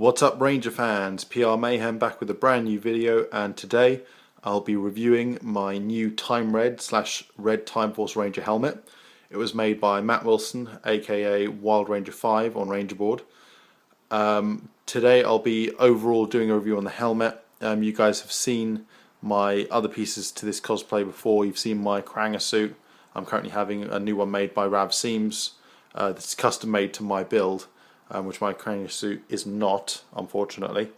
What's up, Ranger fans? PR Mayhem back with a brand new video, and today I'll be reviewing my new Time Red / Red Time Force Ranger helmet. It was made by Matt Wilson, aka Wild Ranger 5 on Ranger Board. Today I'll be overall doing a review on the helmet. You guys have seen my other pieces to this cosplay before. You've seen my Kranga suit. I'm currently having a new one made by Rav Seams that's custom made to my build. Which my Kranga suit is not, unfortunately.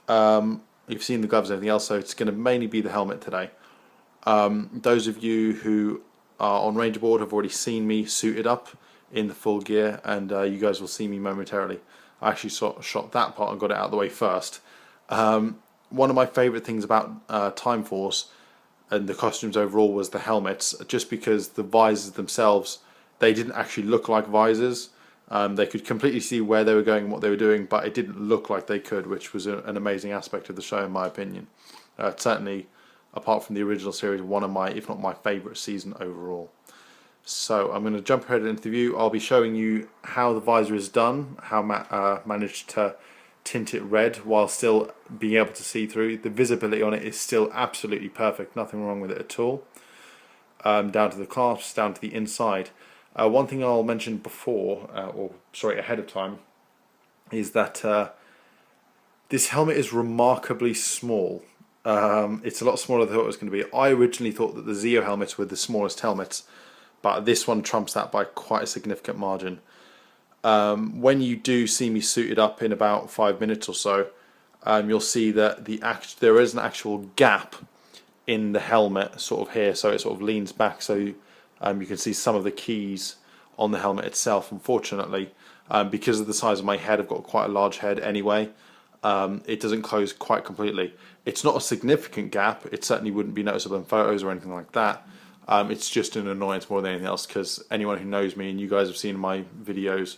You've seen the gloves and everything else, so it's going to mainly be the helmet today. Those of you who are on Ranger Board have already seen me suited up in the full gear, and you guys will see me momentarily. I actually shot that part and got it out of the way first. One of my favourite things about Time Force and the costumes overall was the helmets, just because the visors themselves, they didn't actually look like visors. They could completely see where they were going and what they were doing, but it didn't look like they could, which was an amazing aspect of the show in my opinion. Certainly, apart from the original series, one of my, if not my favourite season overall. So I'm going to jump ahead into the view. I'll be showing you how the visor is done, how Matt managed to tint it red while still being able to see through. The visibility on it is still absolutely perfect, nothing wrong with it at all. Down to the clasps, down to the inside. One thing I'll mention before, ahead of time, is that this helmet is remarkably small. It's a lot smaller than I thought it was going to be. I originally thought that the Zeo helmets were the smallest helmets, but this one trumps that by quite a significant margin. When you do see me suited up in about 5 minutes or so, you'll see that there is an actual gap in the helmet, sort of here, so it sort of leans back, so you can see some of the keys on the helmet itself. Unfortunately, because of the size of my head, I've got quite a large head anyway, it doesn't close quite completely. It's not a significant gap, it certainly wouldn't be noticeable in photos or anything like that. It's just an annoyance more than anything else, because anyone who knows me, and you guys have seen my videos,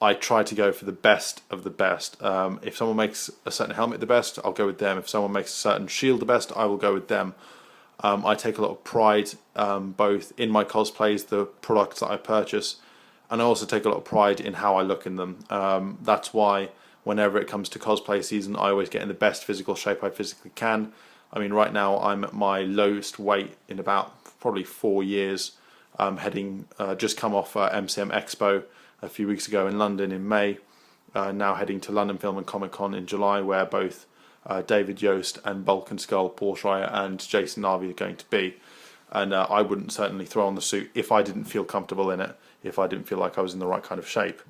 I try to go for the best of the best. If someone makes a certain helmet the best, I'll go with them. If someone makes a certain shield the best, I will go with them. I take a lot of pride both in my cosplays, the products that I purchase, and I also take a lot of pride in how I look in them. That's why whenever it comes to cosplay season, I always get in the best physical shape I physically can. I mean, right now I'm at my lowest weight in about probably 4 years. Just come off MCM Expo a few weeks ago in London in May. Now heading to London Film and Comic Con in July, where both David Yost and Bulk and Skull, Paul Schreier and Jason Narvi are going to be, and I wouldn't certainly throw on the suit if I didn't feel comfortable in it, if I didn't feel like I was in the right kind of shape.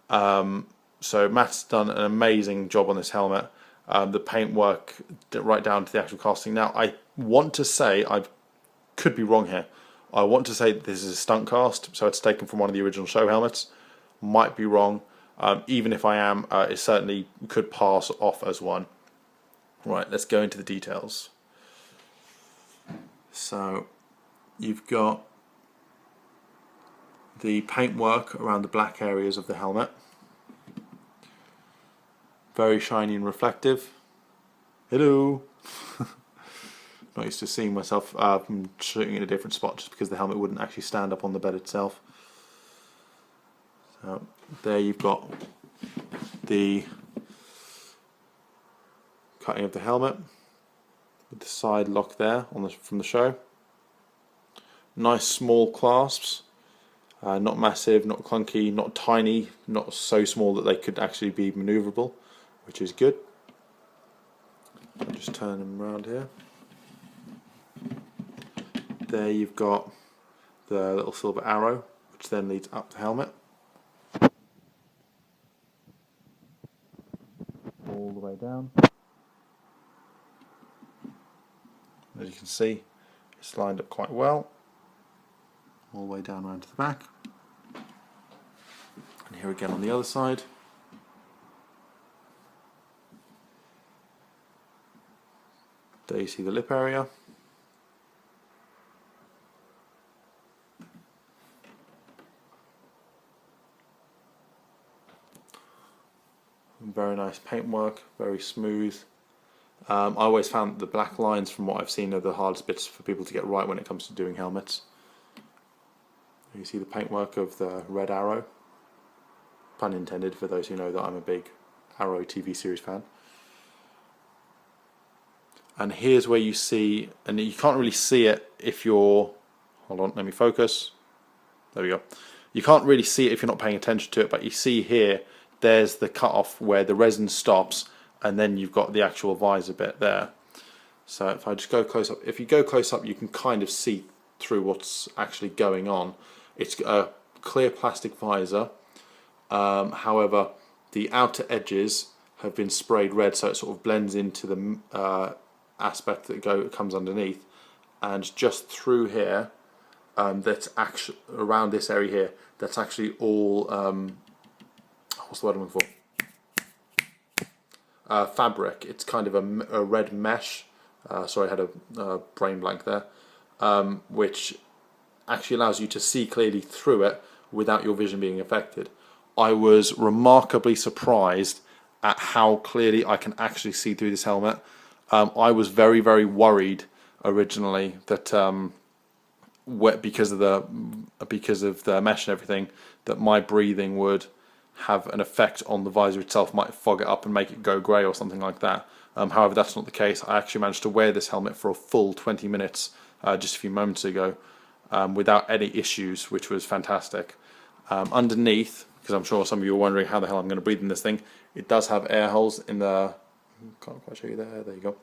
So Matt's done an amazing job on this helmet. The paintwork right down to the actual casting. Now I want to say, I could be wrong here, I want to say that this is a stunt cast, so it's taken from one of the original show helmets. Might be wrong. Even if I am, it certainly could pass off as one. Right, let's go into the details. So you've got the paintwork around the black areas of the helmet. Very shiny and reflective. Hello! Not used to seeing myself shooting in a different spot just because the helmet wouldn't actually stand up on the bed itself. So there you've got the cutting of the helmet with the side lock there from the show. Nice small clasps, not massive, not clunky, not tiny, not so small that they could actually be manoeuvrable, which is good. I'll just turn them around here. There you've got the little silver arrow, which then leads up the helmet all the way down. As you can see, it's lined up quite well, all the way down around to the back. And here again on the other side. There you see the lip area. Very nice paintwork, very smooth. I always found that the black lines, from what I've seen, are the hardest bits for people to get right when it comes to doing helmets. You see the paintwork of the red arrow. Pun intended, for those who know that I'm a big Arrow TV series fan. And here's where you see, and you can't really see it if you're, hold on, let me focus. There we go. You can't really see it if you're not paying attention to it, but you see here, there's the cutoff where the resin stops, and then you've got the actual visor bit there. So if I just go close up, if you go close up, you can kind of see through what's actually going on. It's a clear plastic visor. However, the outer edges have been sprayed red, so it sort of blends into the aspect that comes underneath, and just through here, that's actually around this area here. That's actually all what's the word I'm looking for? Fabric. It's kind of a red mesh. Sorry, I had a brain blank there. Which actually allows you to see clearly through it without your vision being affected. I was remarkably surprised at how clearly I can actually see through this helmet. I was very, very worried originally that because of the mesh and everything, that my breathing would have an effect on the visor itself, might fog it up and make it go grey or something like that. However, that's not the case. I actually managed to wear this helmet for a full 20 minutes just a few moments ago without any issues, which was fantastic. Underneath, because I'm sure some of you are wondering how the hell I'm going to breathe in this thing, it does have air holes in the, can't quite show you there, there you go,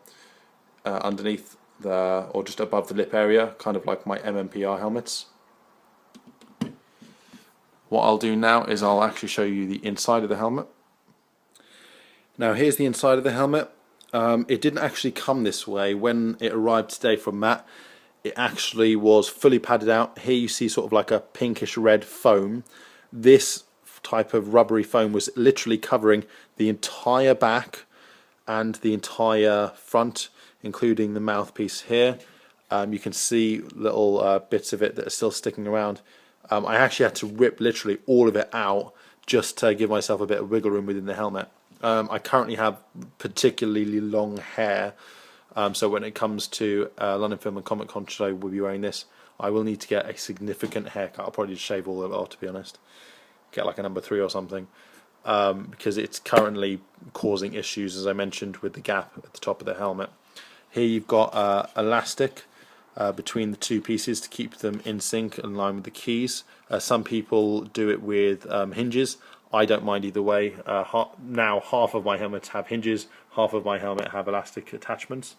underneath the, or just above the lip area, kind of like my MMPR helmets. What I'll do now is I'll actually show you the inside of the helmet. Now here's the inside of the helmet. It didn't actually come this way. When it arrived today from Matt, it actually was fully padded out. Here you see sort of like a pinkish red foam. This type of rubbery foam was literally covering the entire back and the entire front, including the mouthpiece here. You can see little bits of it that are still sticking around. I actually had to rip literally all of it out just to give myself a bit of wiggle room within the helmet. I currently have particularly long hair, so when it comes to London Film and Comic Con, should I will be wearing this, I will need to get a significant haircut. I'll probably just shave all of it off, to be honest. Get like a number 3 or something, because it's currently causing issues, as I mentioned, with the gap at the top of the helmet. Here you've got elastic between the two pieces to keep them in sync, in line with the keys. Some people do it with hinges. I don't mind either way. Now half of my helmets have hinges, half of my helmet have elastic attachments.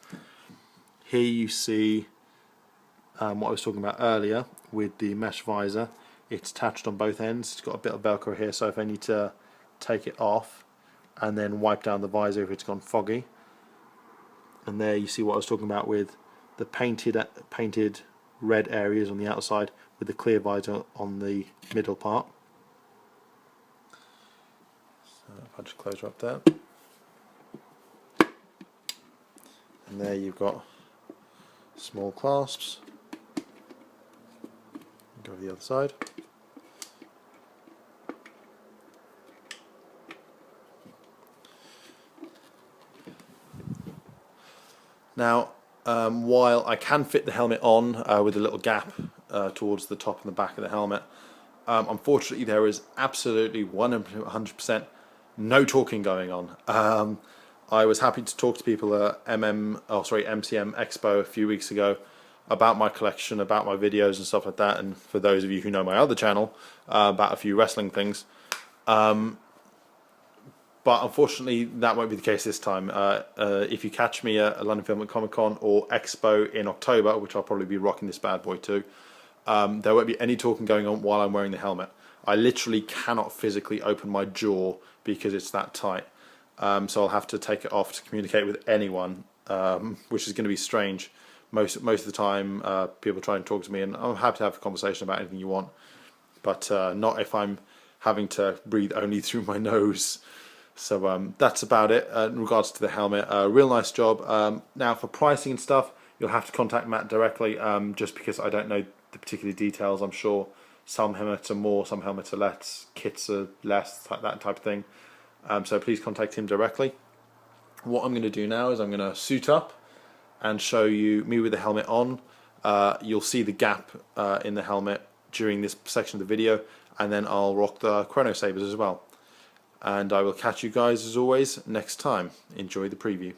Here you see what I was talking about earlier with the mesh visor. It's attached on both ends. It's got a bit of Velcro here, so if I need to take it off and then wipe down the visor if it's gone foggy. And there you see what I was talking about with the painted red areas on the outside with the clear visor on the middle part. So if I just close her up there. And there you've got small clasps. Go to the other side. Now, while I can fit the helmet on with a little gap towards the top and the back of the helmet, unfortunately there is absolutely 100% no talking going on. I was happy to talk to people at MCM Expo a few weeks ago about my collection, about my videos and stuff like that, and for those of you who know my other channel, about a few wrestling things. But unfortunately, that won't be the case this time. If you catch me at London Film and Comic Con or Expo in October, which I'll probably be rocking this bad boy to, there won't be any talking going on while I'm wearing the helmet. I literally cannot physically open my jaw because it's that tight. So I'll have to take it off to communicate with anyone, which is going to be strange. Most of the time, people try and talk to me, and I'm happy to have a conversation about anything you want, but not if I'm having to breathe only through my nose. So that's about it in regards to the helmet. Real nice job. Now for pricing and stuff, you'll have to contact Matt directly, just because I don't know the particular details. I'm sure some helmets are more, some helmets are less, kits are less, that type of thing. So please contact him directly. What I'm going to do now is I'm going to suit up and show you me with the helmet on. You'll see the gap in the helmet during this section of the video, and then I'll rock the Chrono Sabers as well. and I will catch you guys as always next time. Enjoy the preview.